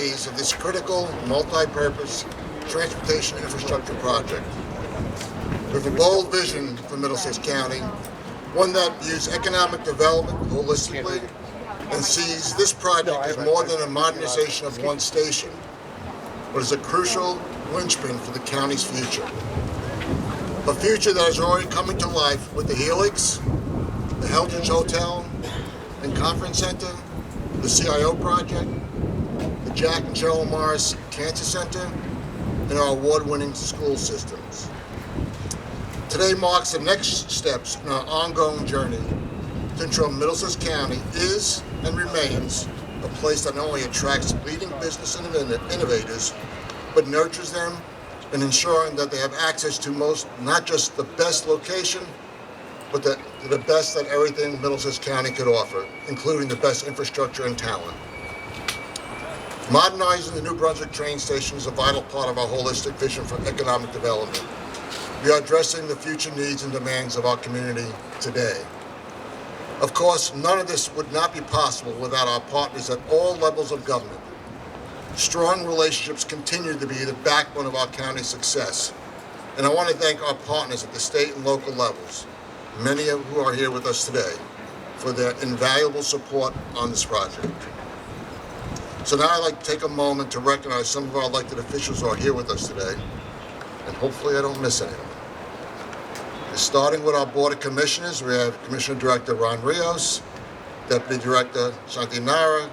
phase of this critical, multi-purpose transportation infrastructure project. We have a bold vision for Middlesex County, one that views economic development holistically and sees this project as more than a modernization of one station, but as a crucial linchpin for the county's future. A future that is already coming to life with the Helix, the Heldridge Hotel and Conference Center, the CIO project, the Jack and Cheryl Morris Cancer Center, and our award-winning school systems. Today marks the next steps in our ongoing journey to ensure Middlesex County is and remains a place that not only attracts leading business innovators, but nurtures them in ensuring that they have access to not just the best location, but the best that everything Middlesex County could offer, including the best infrastructure and talent. Modernizing the New Brunswick train station is a vital part of our holistic vision for economic development. We are addressing the future needs and demands of our community today. Of course, none of this would not be possible without our partners at all levels of government. Strong relationships continue to be the backbone of our county's success. And I want to thank our partners at the state and local levels, many of who are here with us today, for their invaluable support on this project. So now I'd like to take a moment to recognize some of our elected officials who are here with us today, and hopefully I don't miss anyone. Starting with our Board of Commissioners, we have Commissioner Director Ron Rios, Deputy Director Shanti Nara,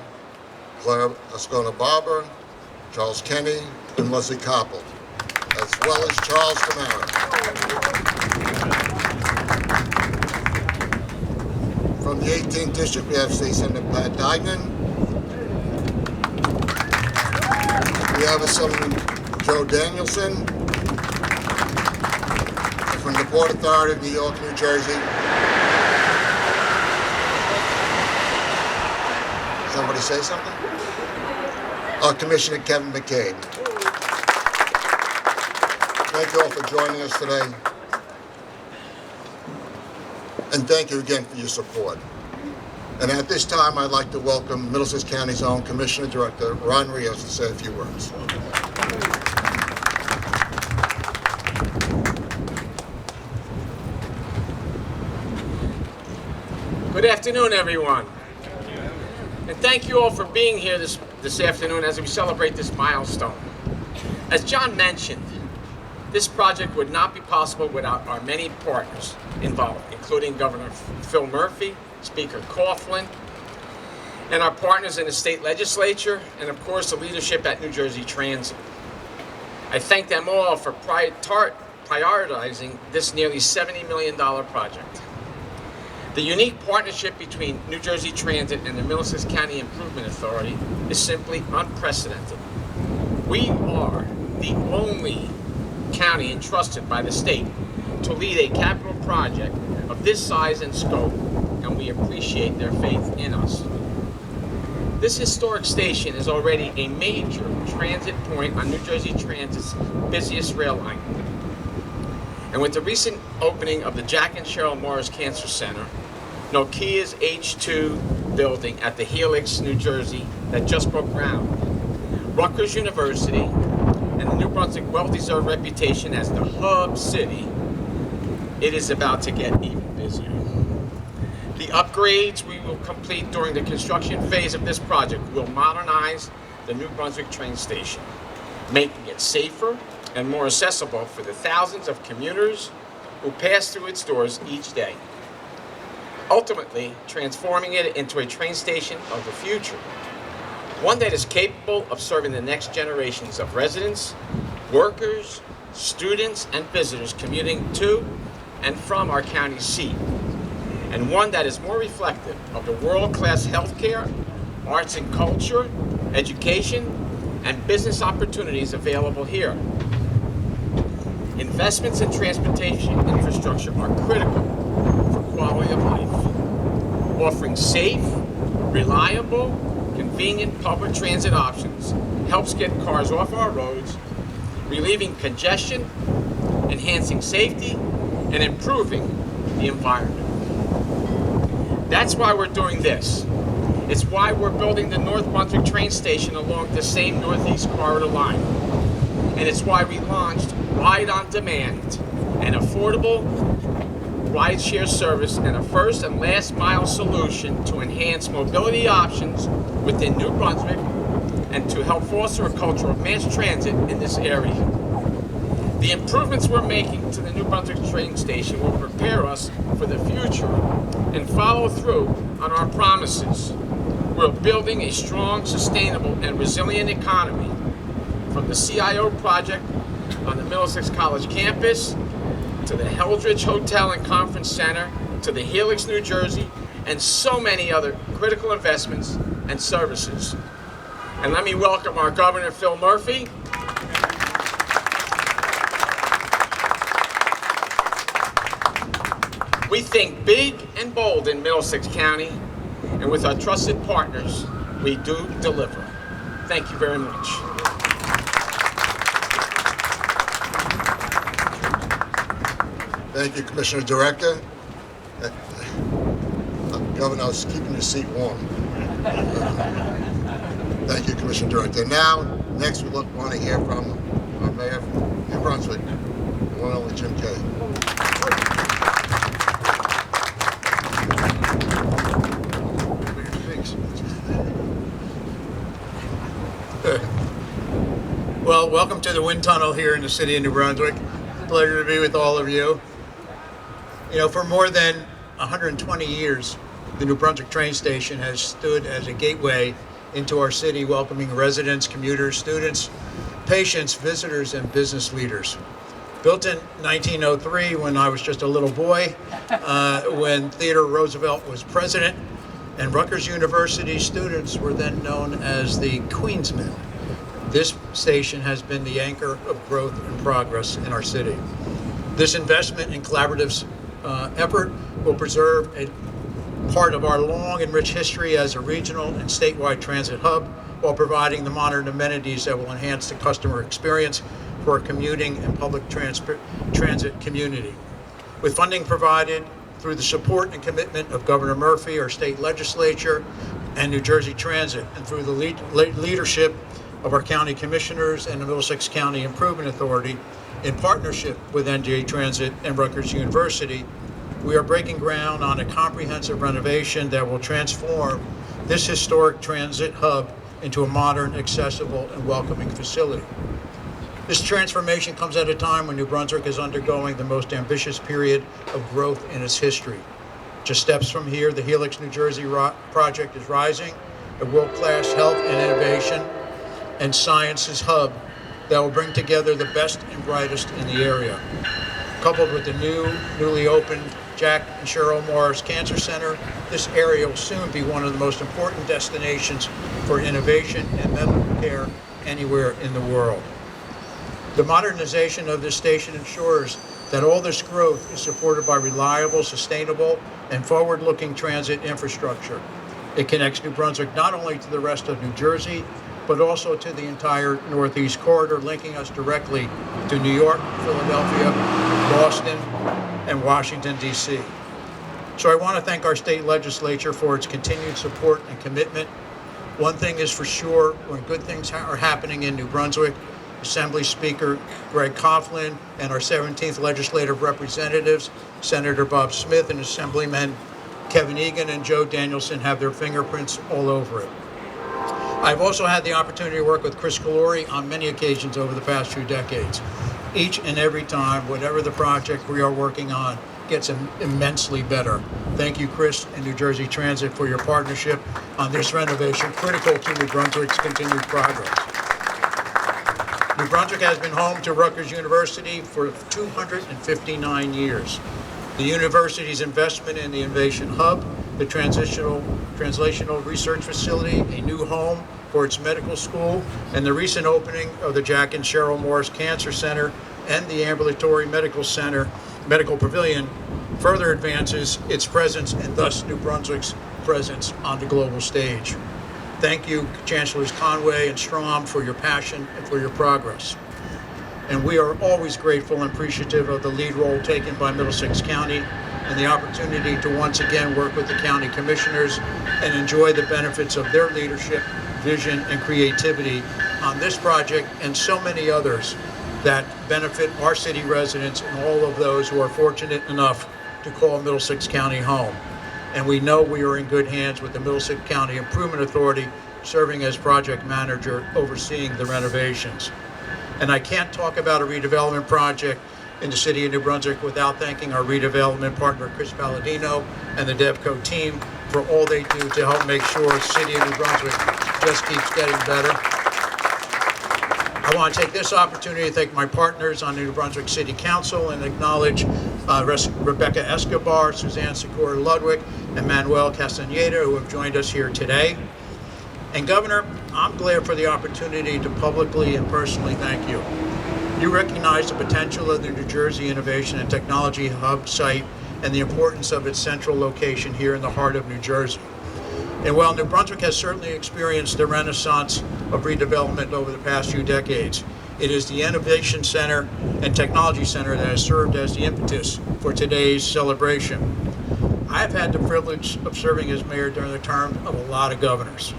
Claire Ascona-Barber, Charles Kenny, and Leslie Koppel, as well as Charles Camara. From the 18th District, we have State Senator Pat Dignan. We have Assemblyman Joe Danielson. From the Port Authority of New York, New Jersey. Somebody say something? Our Commissioner Kevin McCabe. Thank you all for joining us today. And thank you again for your support. And at this time, I'd like to welcome Middlesex County's own Commissioner Director, Ron Rios, to say a few words. Good afternoon, everyone. And thank you all for being here this afternoon as we celebrate this milestone. As John mentioned, this project would not be possible without our many partners involved, including Governor Phil Murphy, Speaker Coughlin, and our partners in the state legislature, and of course the leadership at New Jersey Transit. I thank them all for prioritizing this nearly $70 million project. The unique partnership between New Jersey Transit and the Middlesex County Improvement Authority is simply unprecedented. We are the only county entrusted by the state to lead a capital project of this size and scope, and we appreciate their faith in us. This historic station is already a major transit point on New Jersey Transit's busiest rail line. And with the recent opening of the Jack and Cheryl Morris Cancer Center, Nokia's H2 building at the Helix, New Jersey, that just broke ground, Rutgers University, and the New Brunswick well-deserved reputation as the hub city, it is about to get even busier. The upgrades we will complete during the construction phase of this project will modernize the New Brunswick train station, making it safer and more accessible for the thousands of commuters who pass through its doors each day, ultimately transforming it into a train station of the future, one that is capable of serving the next generations of residents, workers, students, and visitors commuting to and from our county seat, and one that is more reflective of the world-class healthcare, arts and culture, education, and business opportunities available here. Investments in transportation infrastructure are critical for quality of life. Offering safe, reliable, convenient public transit options helps get cars off our roads, relieving congestion, enhancing safety, and improving the environment. That's why we're doing this. It's why we're building the North Brunswick train station along the same Northeast Corridor line. And it's why we launched Ride on Demand, an affordable rideshare service and a first and last mile solution to enhance mobility options within New Brunswick and to help foster a culture of mass transit in this area. The improvements we're making to the New Brunswick train station will prepare us for the future and follow through on our promises. We're building a strong, sustainable, and resilient economy, from the CIO project on the Middlesex College campus to the Heldridge Hotel and Conference Center, to the Helix, New Jersey, and so many other critical investments and services. And let me welcome our Governor, Phil Murphy. We think big and bold in Middlesex County, and with our trusted partners, we do deliver. Thank you very much. Thank you, Commissioner Director. Governor, I was keeping your seat warm. Thank you, Commissioner Director. Now, next we want to hear from our Mayor from New Brunswick, the one and only Jim Kay. Well, welcome to the wind tunnel here in the city of New Brunswick. Pleasure to be with all of you. You know, for more than 120 years, the New Brunswick train station has stood as a gateway into our city, welcoming residents, commuters, students, patients, visitors, and business leaders. Built in 1903, when I was just a little boy, when Theodore Roosevelt was president, and Rutgers University students were then known as the Queensmen. This station has been the anchor of growth and progress in our city. This investment in collaborative effort will preserve a part of our long and rich history as a regional and statewide transit hub, while providing the modern amenities that will enhance the customer experience for our commuting and public transit community. With funding provided through the support and commitment of Governor Murphy, our state legislature, and New Jersey Transit, and through the leadership of our county commissioners and the Middlesex County Improvement Authority, in partnership with NJ Transit and Rutgers University, we are breaking ground on a comprehensive renovation that will transform this historic transit hub into a modern, accessible, and welcoming facility. This transformation comes at a time when New Brunswick is undergoing the most ambitious period of growth in its history. Just steps from here, the Helix, New Jersey project is rising, a world-class health and innovation and sciences hub that will bring together the best and brightest in the area. Coupled with the newly opened Jack and Cheryl Morris Cancer Center, this area will soon be one of the most important destinations for innovation and medical care anywhere in the world. The modernization of this station ensures that all this growth is supported by reliable, sustainable, and forward-looking transit infrastructure. It connects New Brunswick not only to the rest of New Jersey, but also to the entire Northeast Corridor, linking us directly to New York, Philadelphia, Boston, and Washington, D.C. So I want to thank our state legislature for its continued support and commitment. One thing is for sure, when good things are happening in New Brunswick, Assembly Speaker Greg Coughlin and our 17th legislative representatives, Senator Bob Smith and Assemblymen Kevin Egan and Joe Danielson, have their fingerprints all over it. I've also had the opportunity to work with Chris Calori on many occasions over the past few decades. Each and every time, whatever the project we are working on gets immensely better. Thank you, Chris and New Jersey Transit, for your partnership on this renovation, critical to New Brunswick's continued progress. New Brunswick has been home to Rutgers University for 259 years. The university's investment in the Innovation Hub, the translational research facility, a new home for its medical school, and the recent opening of the Jack and Cheryl Morris Cancer Center and the Ambulatory Medical Center Medical Pavilion further advances its presence and thus New Brunswick's presence on the global stage. Thank you, Chancellors Conway and Strom, for your passion and for your progress. And we are always grateful and appreciative of the lead role taken by Middlesex County and the opportunity to once again work with the county commissioners and enjoy the benefits of their leadership, vision, and creativity on this project and so many others that benefit our city residents and all of those who are fortunate enough to call Middlesex County home. And we know we are in good hands with the Middlesex County Improvement Authority, serving as project manager, overseeing the renovations. And I can't talk about a redevelopment project in the city of New Brunswick without thanking our redevelopment partner, Chris Palladino, and the DevCo team for all they do to help make sure the city of New Brunswick just keeps getting better. I want to take this opportunity to thank my partners on the New Brunswick City Council and acknowledge Rebecca Escobar, Suzanne Sikora Ludwig, and Manuel Castaneda, who have joined us here today. And Governor, I'm glad for the opportunity to publicly and personally thank you. You recognize the potential of the New Jersey Innovation and Technology Hub site and the importance of its central location here in the heart of New Jersey. And while New Brunswick has certainly experienced a renaissance of redevelopment over the past few decades, it is the Innovation Center and Technology Center that has served as the impetus for today's celebration. I have had the privilege of serving as mayor during the term of a lot of governors.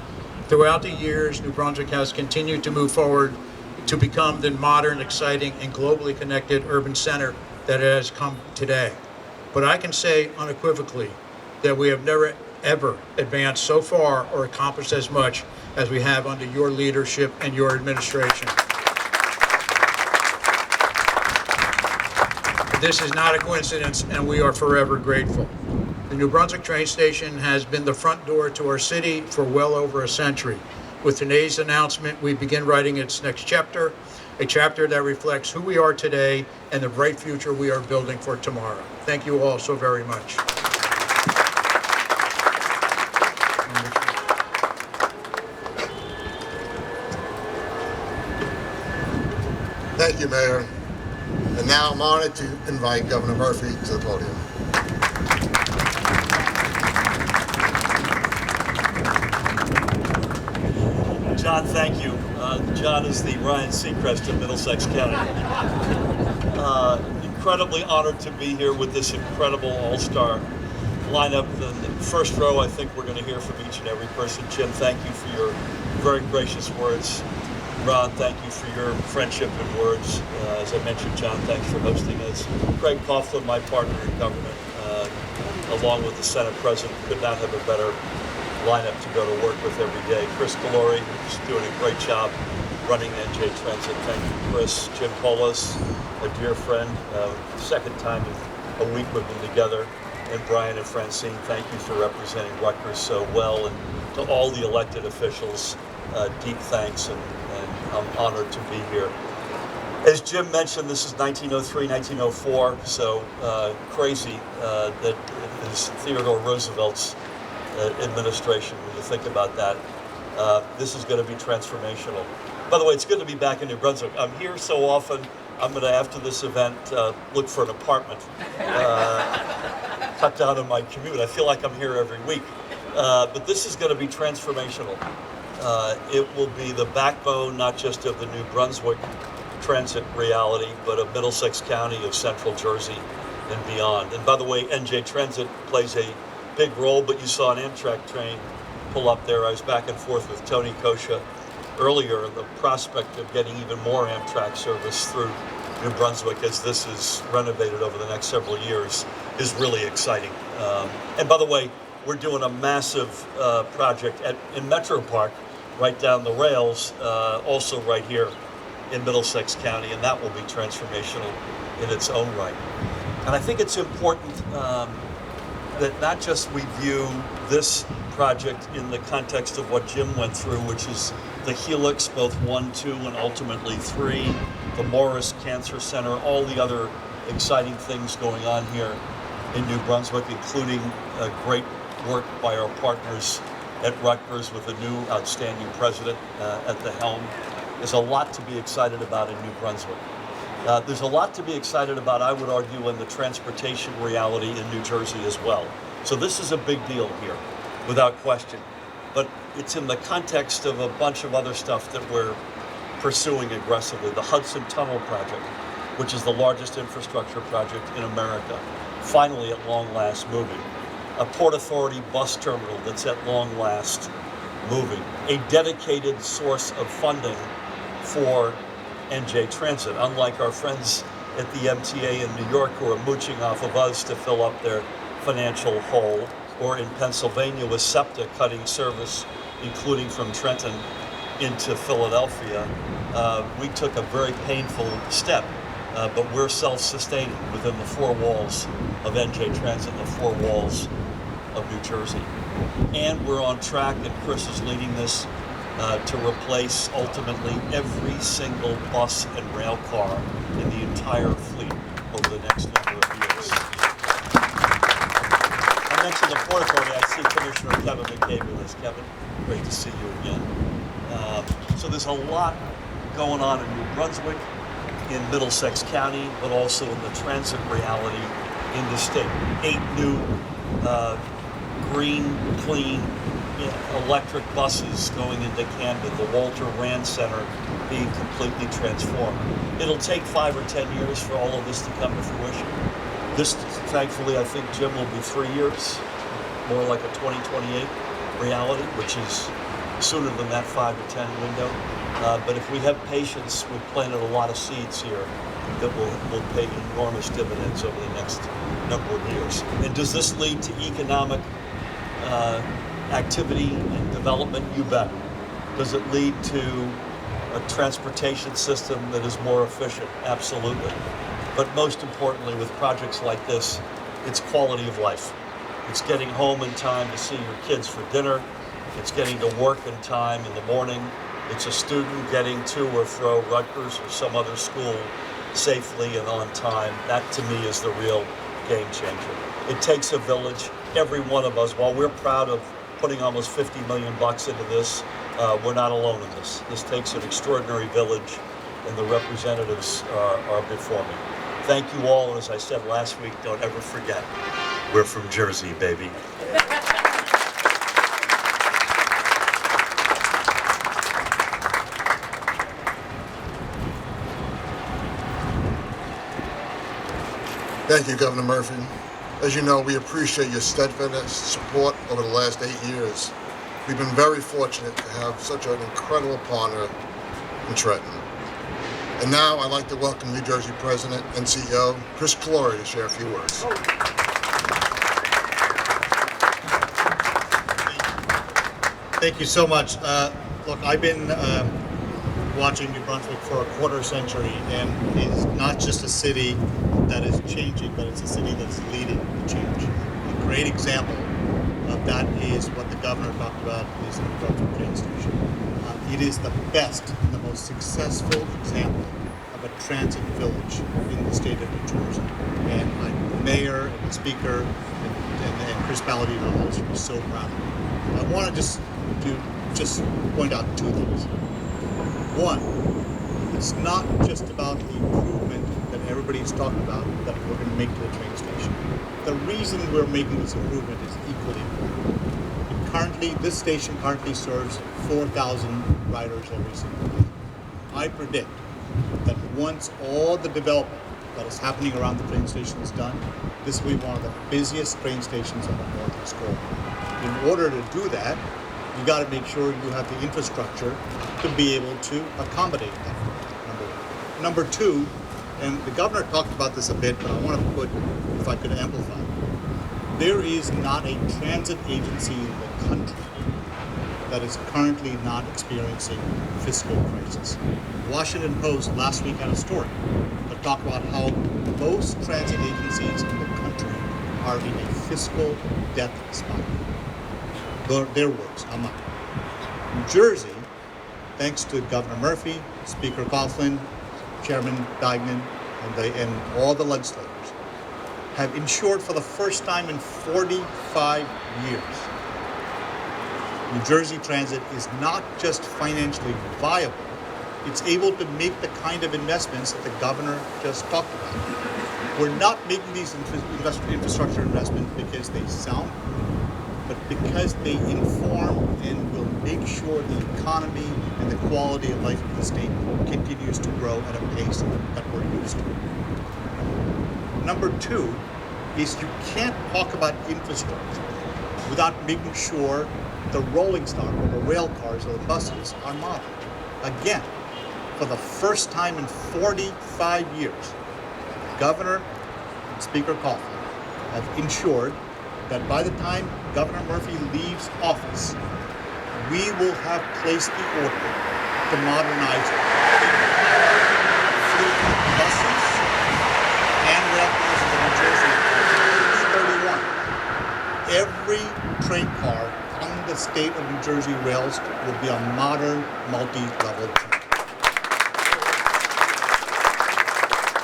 Throughout the years, New Brunswick has continued to move forward to become the modern, exciting, and globally connected urban center that it has come today. But I can say unequivocally that we have never ever advanced so far or accomplished as much as we have under your leadership and your administration. This is not a coincidence, and we are forever grateful. The New Brunswick train station has been the front door to our city for well over a century. With today's announcement, we begin writing its next chapter, a chapter that reflects who we are today and the bright future we are building for tomorrow. Thank you all so very much. Thank you, Mayor. And now I'm honored to invite Governor Murphy to the podium. John, thank you. John is the Ryan Seacrest of Middlesex County. Incredibly honored to be here with this incredible all-star lineup. In the first row, I think we're going to hear from each and every person. Jim, thank you for your very gracious words. Ron, thank you for your friendship and words. As I mentioned, John, thanks for hosting us. Craig Coughlin, my partner in government, along with the Senate President, could not have a better lineup to go to work with every day. Chris Galori, who's doing a great job running NJ Transit. Thank you, Chris. Jim Polis, a dear friend, second time in a week we've been together. And Brian and Francine, thank you for representing Rutgers so well. And to all the elected officials, deep thanks, and I'm honored to be here. As Jim mentioned, this is 1903, 1904, so crazy that it is Theodore Roosevelt's administration, when you think about that. This is going to be transformational. By the way, it's good to be back in New Brunswick. I'm here so often, I'm going to, after this event, look for an apartment. Cut down on my commute. I feel like I'm here every week. But this is going to be transformational. It will be the backbone not just of the New Brunswick transit reality, but of Middlesex County, of Central Jersey, and beyond. And by the way, NJ Transit plays a big role, but you saw an Amtrak train pull up there. I was back and forth with Tony Kosha earlier. The prospect of getting even more Amtrak service through New Brunswick as this is renovated over the next several years is really exciting. And by the way, we're doing a massive project in Metro Park, right down the rails, also right here in Middlesex County, and that will be transformational in its own right. And I think it's important that not just we view this project in the context of what Jim went through, which is the Helix, both 1, 2, and ultimately 3, the Morris Cancer Center, all the other exciting things going on here in New Brunswick, including great work by our partners at Rutgers with a new outstanding president at the helm. There's a lot to be excited about in New Brunswick. There's a lot to be excited about, I would argue, in the transportation reality in New Jersey as well. So this is a big deal here, without question. But it's in the context of a bunch of other stuff that we're pursuing aggressively. The Hudson Tunnel Project, which is the largest infrastructure project in America. finally at long last moving. A Port Authority bus terminal that's at long last moving. A dedicated source of funding for NJ Transit, unlike our friends at the MTA in New York who are mooching off of us to fill up their financial hole, or in Pennsylvania with SEPTA cutting service, including from Trenton into Philadelphia. We took a very painful step, but we're self-sustaining within the four walls of NJ Transit, the four walls of New Jersey. And we're on track, and Chris is leading this, to replace ultimately every single bus and rail car in the entire fleet over the next number of years. I mentioned the Port Authority. I see Commissioner Kevin McCabe with us. Kevin, great to see you again. So there's a lot going on in New Brunswick, in Middlesex County, but also in the transit reality in the state. 8 new green, clean, electric buses going into Camden, the Walter Rand Center being completely transformed. It'll take 5 or 10 years for all of this to come to fruition. This, thankfully, I think, Jim, will be 3 years, more like a 2028 reality, which is sooner than that 5 to 10 window. But if we have patience, we've planted a lot of seeds here that will pay enormous dividends over the next number of years. And does this lead to economic activity and development? You bet. Does it lead to a transportation system that is more efficient? Absolutely. But most importantly, with projects like this, it's quality of life. It's getting home in time to see your kids for dinner. It's getting to work in time in the morning. It's a student getting to or fro Rutgers or some other school safely and on time. That, to me, is the real game changer. It takes a village. Every one of us, while we're proud of putting almost $50 million into this, we're not alone in this. This takes an extraordinary village, and the representatives are before me. Thank you all, and as I said last week, don't ever forget, we're from Jersey, baby. Thank you, Governor Murphy. As you know, we appreciate your steadfast support over the last 8 years. We've been very fortunate to have such an incredible partner in Trenton. And now I'd like to welcome New Jersey President and CEO, Chris Calore, to share a few words. Thank you so much. Look, I've been watching New Brunswick for a quarter century, and it's not just a city that is changing, but it's a city that's leading the change. A great example of that is what the governor talked about is the New Brunswick train station. It is the best and the most successful example of a transit village in the state of New Jersey. And the mayor and the speaker and Chris Palladino and others are so proud of it. I want to just point out 2 things. One, it's not just about the improvement that everybody's talking about that we're going to make to the train station. The reason we're making this improvement is equally important. This station currently serves 4,000 riders every single day. I predict that once all the development that is happening around the train station is done, this will be one of the busiest train stations on the Northeast Corridor. In order to do that, you got to make sure you have the infrastructure to be able to accommodate that, number one. Number 2, and the governor talked about this a bit, but I want to put, if I could amplify, there is not a transit agency in the country that is currently not experiencing fiscal crisis. Washington Post last week had a story that talked about how most transit agencies in the country are in a fiscal death spiral. Their words, not mine. New Jersey, thanks to Governor Murphy, Speaker Coughlin, Chairman Deignan, and all the legislators, have ensured for the first time in 45 years, New Jersey Transit is not just financially viable, it's able to make the kind of investments that the governor just talked about. We're not making these infrastructure investments because they sound good, but because they inform and will make sure the economy and the quality of life of the state continues to grow at a pace that we're used to. Number 2, is you can't talk about infrastructure without making sure the rolling stock or the rail cars or the buses are modern. Again, for the first time in 45 years, Governor and Speaker Coughlin have ensured that by the time Governor Murphy leaves office, we will have placed the order to modernize fleet buses and rail cars in New Jersey. 2031, every train car on the state of New Jersey rails will be a modern multi-level train.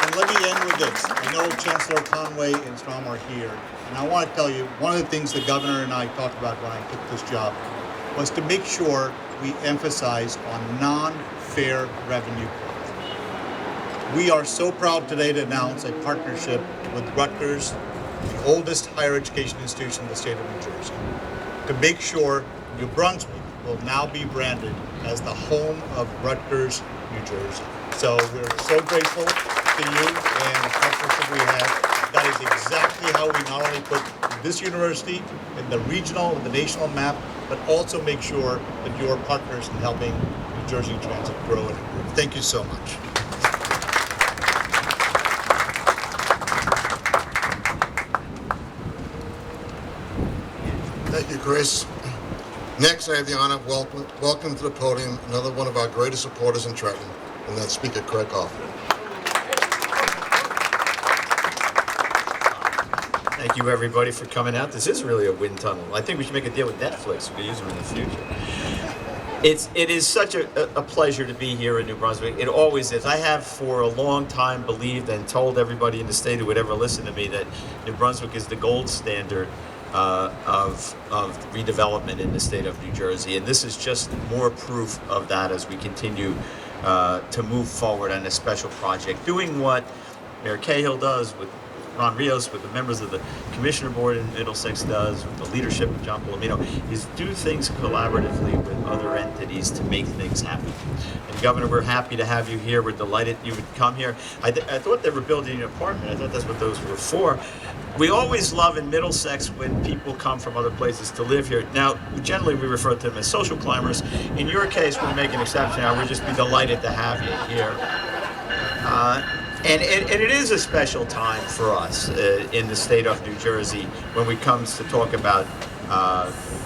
And let me end with this. I know Chancellor Conway and Strom are here, and I want to tell you, one of the things the governor and I talked about when I took this job was to make sure we emphasize on non-fare revenue growth. We are so proud today to announce a partnership with Rutgers, the oldest higher education institution in the state of New Jersey, to make sure New Brunswick will now be branded as the home of Rutgers, New Jersey. So we're so grateful to you and the partnership we have. That is exactly how we not only put this university in the regional and the national map, but also make sure that you're partners in helping New Jersey Transit grow and improve. Thank you so much. Thank you, Chris. Next, I have the honor of welcome to the podium another one of our greatest supporters in Trenton, and that's Speaker Craig Coughlin. Thank you, everybody, for coming out. This is really a wind tunnel. I think we should make a deal with Netflix. We use them in the future. It is such a pleasure to be here in New Brunswick. It always is. I have for a long time believed and told everybody in the state who would ever listen to me that New Brunswick is the gold standard of redevelopment in the state of New Jersey. And this is just more proof of that as we continue to move forward on this special project. Doing what Mayor Cahill does with Ron Rios, with the members of the Commissioner Board in Middlesex does, with the leadership of John Palomino, is do things collaboratively with other entities to make things happen. And Governor, we're happy to have you here. We're delighted you would come here. I thought they were building an apartment. I thought that's what those were for. We always love in Middlesex when people come from other places to live here. Now, generally we refer to them as social climbers. In your case, we'll make an exception. We'll just be delighted to have you here. And it is a special time for us in the state of New Jersey when it comes to talk about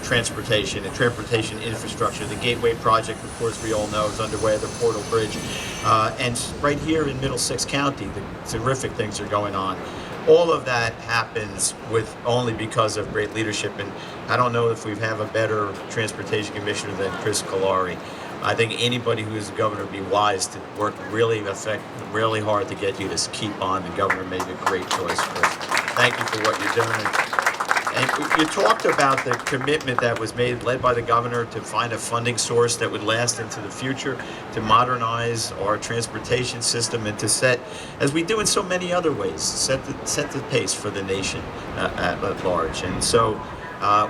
transportation and transportation infrastructure. The Gateway project, of course, we all know is underway, the Portal Bridge. And right here in Middlesex County, the terrific things are going on. All of that happens with only because of great leadership. And I don't know if we have a better transportation commissioner than Chris Kalari. I think anybody who is a governor would be wise to work really hard to get you to keep on. The governor made a great choice, Chris. Thank you for what you're doing. And you talked about the commitment that was made, led by the governor, to find a funding source that would last into the future, to modernize our transportation system, and to set, as we do in so many other ways, set the pace for the nation at large. And so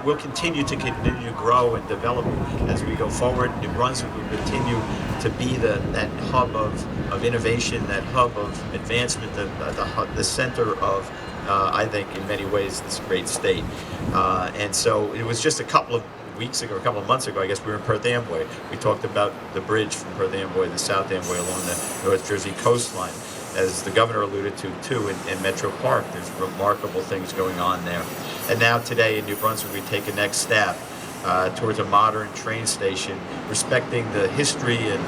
we'll continue to grow and develop as we go forward. New Brunswick will continue to be that hub of innovation, that hub of advancement, the center of, I think, in many ways, this great state. And so it was just a couple of weeks ago, a couple of months ago, I guess, we were in Perth Amboy. We talked about the bridge from Perth Amboy to South Amboy along the North Jersey coastline. As the governor alluded to, too, in Metro Park, there's remarkable things going on there. And now today in New Brunswick, we take a next step towards a modern train station, respecting the history and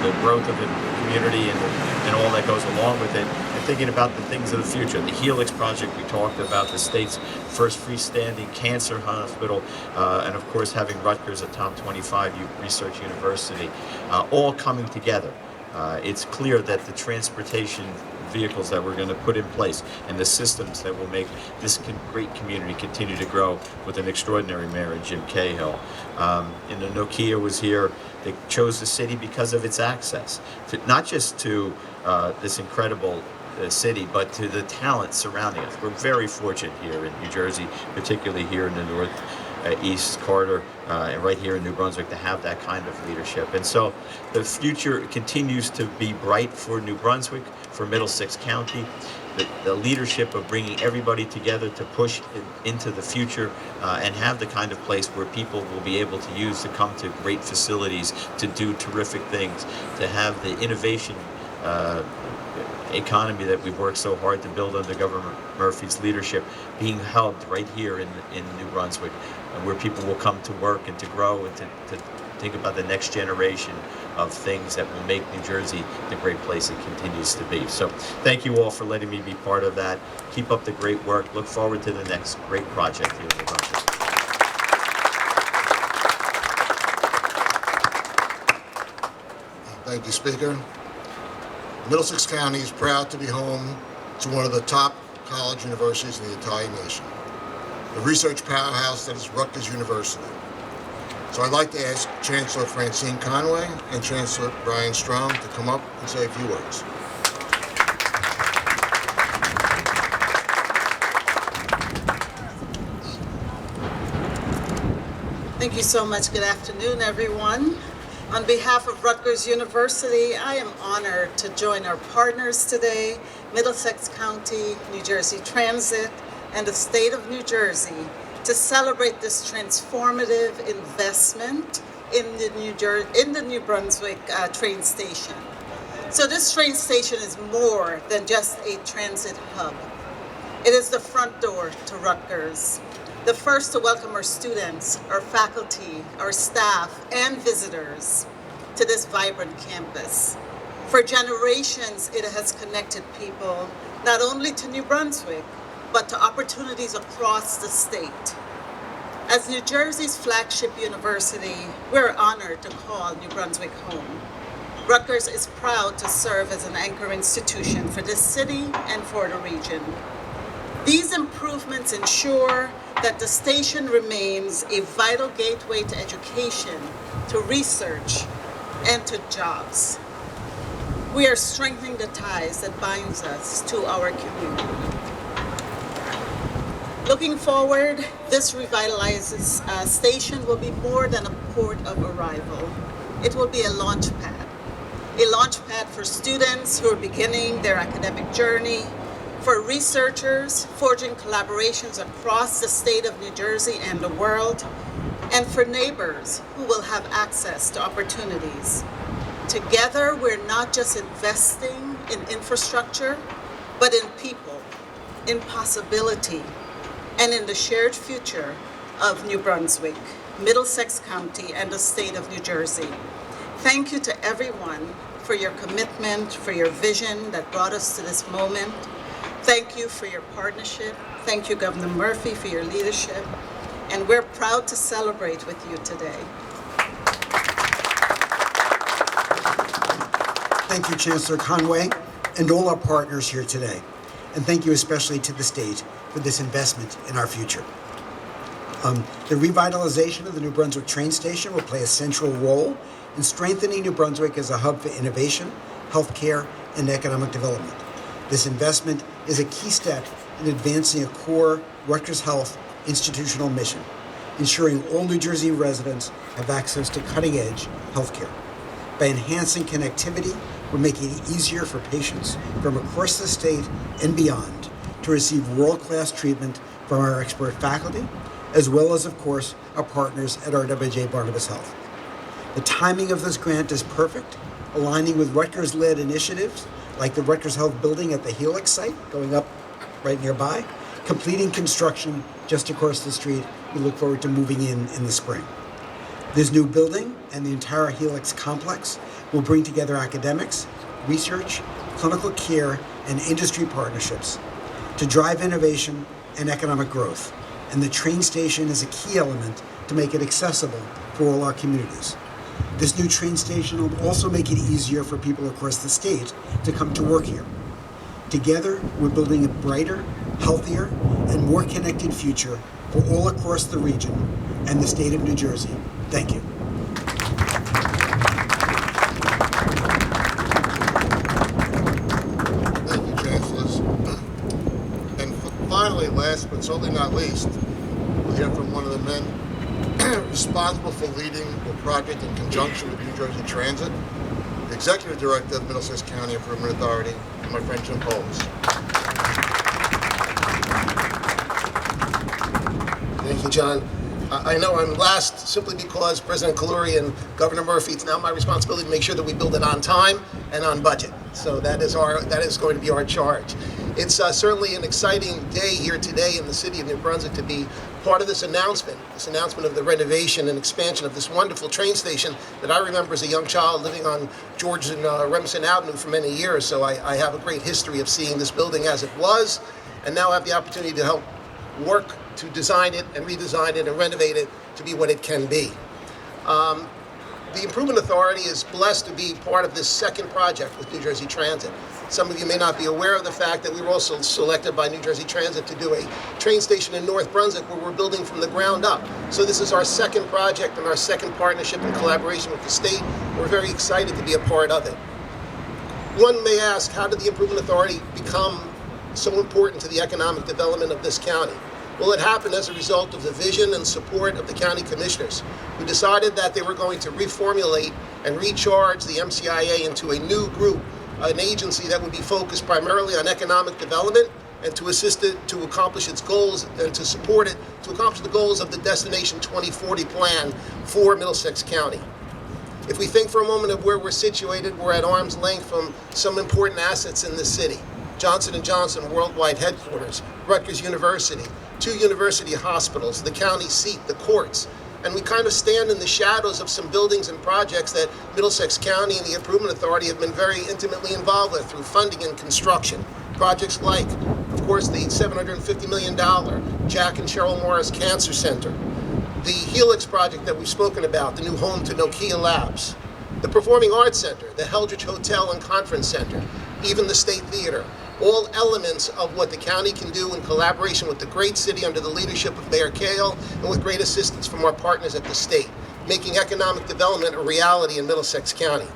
the growth of the community and all that goes along with it, and thinking about the things of the future. The Helix project, we talked about the state's first freestanding cancer hospital, and of course having Rutgers a top 25 research university, all coming together. It's clear that the transportation vehicles that we're going to put in place and the systems that will make this great community continue to grow with an extraordinary mayor, Jim Cahill. And the Nokia was here. They chose the city because of its access, not just to this incredible city, but to the talent surrounding us. We're very fortunate here in New Jersey, particularly here in the East Corridor, and right here in New Brunswick, to have that kind of leadership. And so the future continues to be bright for New Brunswick, for Middlesex County. The leadership of bringing everybody together to push into the future and have the kind of place where people will be able to use to come to great facilities, to do terrific things, to have the innovation economy that we've worked so hard to build under Governor Murphy's leadership being held right here in New Brunswick, where people will come to work and to grow and to think about the next generation of things that will make New Jersey the great place it continues to be. So thank you all for letting me be part of that. Keep up the great work. Look forward to the next great project here in New Brunswick. Thank you, Speaker. Middlesex County is proud to be home to one of the top college universities in the entire nation, the research powerhouse that is Rutgers University. So I'd like to ask Chancellor Francine Conway and Chancellor Brian Strom to come up and say a few words. Thank you so much. Good afternoon, everyone. On behalf of Rutgers University, I am honored to join our partners today, Middlesex County, New Jersey Transit, and the state of New Jersey, to celebrate this transformative investment in the New Brunswick train station. So this train station is more than just a transit hub. It is the front door to Rutgers, the first to welcome our students, our faculty, our staff, and visitors to this vibrant campus. For generations, it has connected people not only to New Brunswick, but to opportunities across the state. As New Jersey's flagship university, we're honored to call New Brunswick home. Rutgers is proud to serve as an anchor institution for this city and for the region. These improvements ensure that the station remains a vital gateway to education, to research, and to jobs. We are strengthening the ties that binds us to our community. Looking forward, this revitalized station will be more than a port of arrival. It will be a launch pad for students who are beginning their academic journey, for researchers forging collaborations across the state of New Jersey and the world, and for neighbors who will have access to opportunities. Together, we're not just investing in infrastructure, but in people, in possibility, and in the shared future of New Brunswick, Middlesex County, and the state of New Jersey. Thank you to everyone for your commitment, for your vision that brought us to this moment. Thank you for your partnership. Thank you, Governor Murphy, for your leadership. And we're proud to celebrate with you today. Thank you, Chancellor Conway, and all our partners here today. And thank you especially to the state for this investment in our future. The revitalization of the New Brunswick train station will play a central role in strengthening New Brunswick as a hub for innovation, healthcare, and economic development. This investment is a key step in advancing a core Rutgers Health institutional mission, ensuring all New Jersey residents have access to cutting-edge healthcare. By enhancing connectivity, we're making it easier for patients from across the state and beyond to receive world-class treatment from our expert faculty, as well as, of course, our partners at RWJ-Barnabas Health. The timing of this grant is perfect, aligning with Rutgers-led initiatives like the Rutgers Health building at the Helix site, going up right nearby, completing construction just across the street. We look forward to moving in the spring. This new building and the entire Helix complex will bring together academics, research, clinical care, and industry partnerships to drive innovation and economic growth. And the train station is a key element to make it accessible for all our communities. This new train station will also make it easier for people across the state to come to work here. Together, we're building a brighter, healthier, and more connected future for all across the region and the state of New Jersey. Thank you. Thank you, Chancellors. And finally, last but certainly not least, we'll hear from one of the men responsible for leading the project in conjunction with New Jersey Transit, the Executive Director of Middlesex County Improvement Authority, and my friend Jim Poles. Thank you, John. I know I'm last simply because President Kaluri and Governor Murphy, it's now my responsibility to make sure that we build it on time and on budget. So that is going to be our charge. It's certainly an exciting day here today in the city of New Brunswick to be part of this announcement of the renovation and expansion of this wonderful train station that I remember as a young child living on George and Remsen Avenue for many years. So I have a great history of seeing this building as it was, and now have the opportunity to help work to design it and redesign it and renovate it to be what it can be. The Improvement Authority is blessed to be part of this second project with New Jersey Transit. Some of you may not be aware of the fact that we were also selected by New Jersey Transit to do a train station in North Brunswick where we're building from the ground up. So this is our second project and our second partnership in collaboration with the state. We're very excited to be a part of it. One may ask, how did the Improvement Authority become so important to the economic development of this county? Well, it happened as a result of the vision and support of the county commissioners, who decided that they were going to reformulate and recharge the MCIA into a new group, an agency that would be focused primarily on economic development and to assist it to accomplish its goals and to support it to accomplish the goals of the Destination 2040 plan for Middlesex County. If we think for a moment of where we're situated, we're at arm's length from some important assets in this city. Johnson & Johnson Worldwide Headquarters, Rutgers University, 2 university hospitals, the county seat, the courts. And we kind of stand in the shadows of some buildings and projects that Middlesex County and the Improvement Authority have been very intimately involved with through funding and construction. Projects like, of course, the $750 million Jack and Cheryl Morris Cancer Center, the Helix project that we've spoken about, the new home to Nokia Labs, the Performing Arts Center, the Heldridge Hotel and Conference Center, even the State Theater. All elements of what the county can do in collaboration with the great city under the leadership of Mayor Kale and with great assistance from our partners at the state, making economic development a reality in Middlesex County.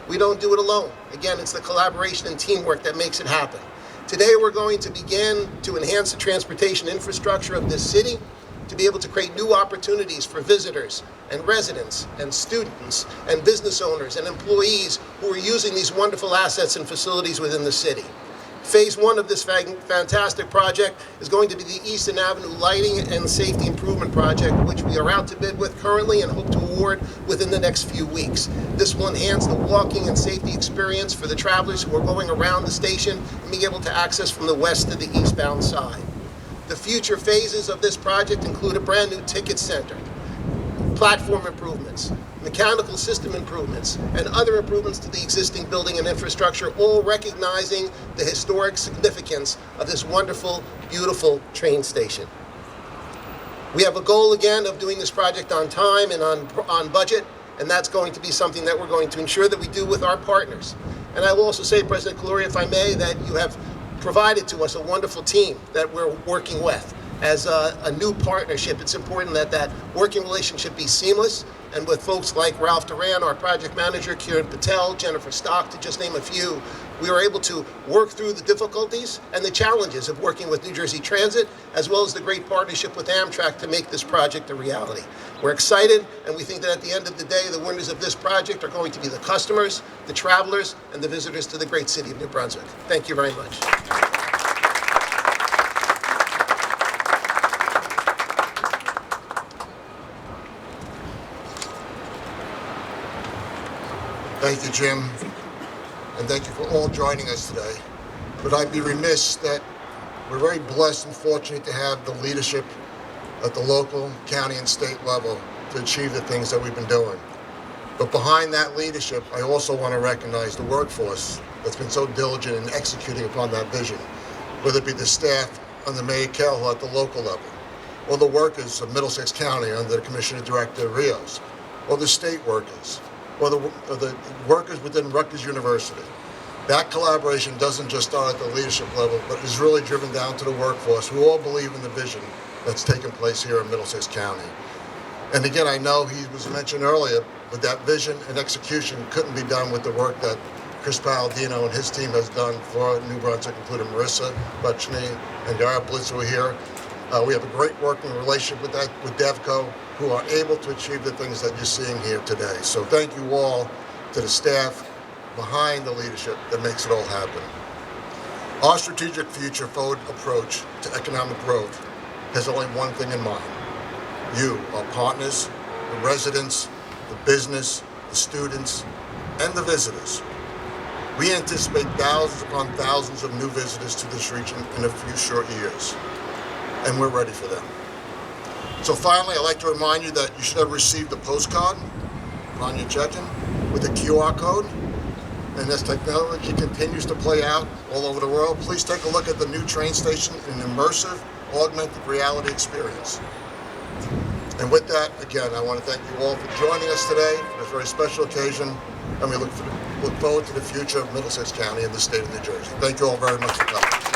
We don't do it alone. Again, it's the collaboration and teamwork that makes it happen. Today we're going to begin to enhance the transportation infrastructure of this city to be able to create new opportunities for visitors and residents and students and business owners and employees who are using these wonderful assets and facilities within the city. Phase 1 of this fantastic project is going to be the Easton Avenue Lighting and Safety Improvement Project, which we are out to bid with currently and hope to award within the next few weeks. This will enhance the walking and safety experience for the travelers who are going around the station and being able to access from the west to the eastbound side. The future phases of this project include a brand new ticket center, platform improvements, mechanical system improvements, and other improvements to the existing building and infrastructure, all recognizing the historic significance of this wonderful, beautiful train station. We have a goal again of doing this project on time and on budget, and that's going to be something that we're going to ensure that we do with our partners. And I will also say, President Kaluri, if I may, that you have provided to us a wonderful team that we're working with. As a new partnership, it's important that that working relationship be seamless, and with folks like Ralph Duran, our project manager, Kieran Patel, Jennifer Stock, to just name a few, we were able to work through the difficulties and the challenges of working with New Jersey Transit, as well as the great partnership with Amtrak to make this project a reality. We're excited, and we think that at the end of the day, the winners of this project are going to be the customers, the travelers, and the visitors to the great city of New Brunswick. Thank you very much. Thank you, Jim, and thank you for all joining us today. But I'd be remiss that we're very blessed and fortunate to have the leadership at the local, county, and state level to achieve the things that we've been doing. But behind that leadership, I also want to recognize the workforce that's been so diligent in executing upon that vision, whether it be the staff under Mayor Kale at the local level, or the workers of Middlesex County under Commissioner Director Rios, or the state workers, or the workers within Rutgers University. That collaboration doesn't just start at the leadership level, but is really driven down to the workforce who all believe in the vision that's taken place here in Middlesex County. And again, I know he was mentioned earlier, but that vision and execution couldn't be done with the work that Chris Palladino and his team has done for New Brunswick, including Marissa Butchney and Yara Blitz, who are here. We have a great working relationship with DevCo, who are able to achieve the things that you're seeing here today. So thank you all to the staff behind the leadership that makes it all happen. Our strategic future forward approach to economic growth has only one thing in mind. You, our partners, the residents, the business, the students, and the visitors. We anticipate thousands upon thousands of new visitors to this region in a few short years, and we're ready for them. So finally, I'd like to remind you that you should have received a postcard upon your check-in with a QR code. And as technology continues to play out all over the world, please take a look at the new train station in an immersive, augmented reality experience. And with that, again, I want to thank you all for joining us today for this very special occasion, and we look forward to the future of Middlesex County and the state of New Jersey. Thank you all very much for coming.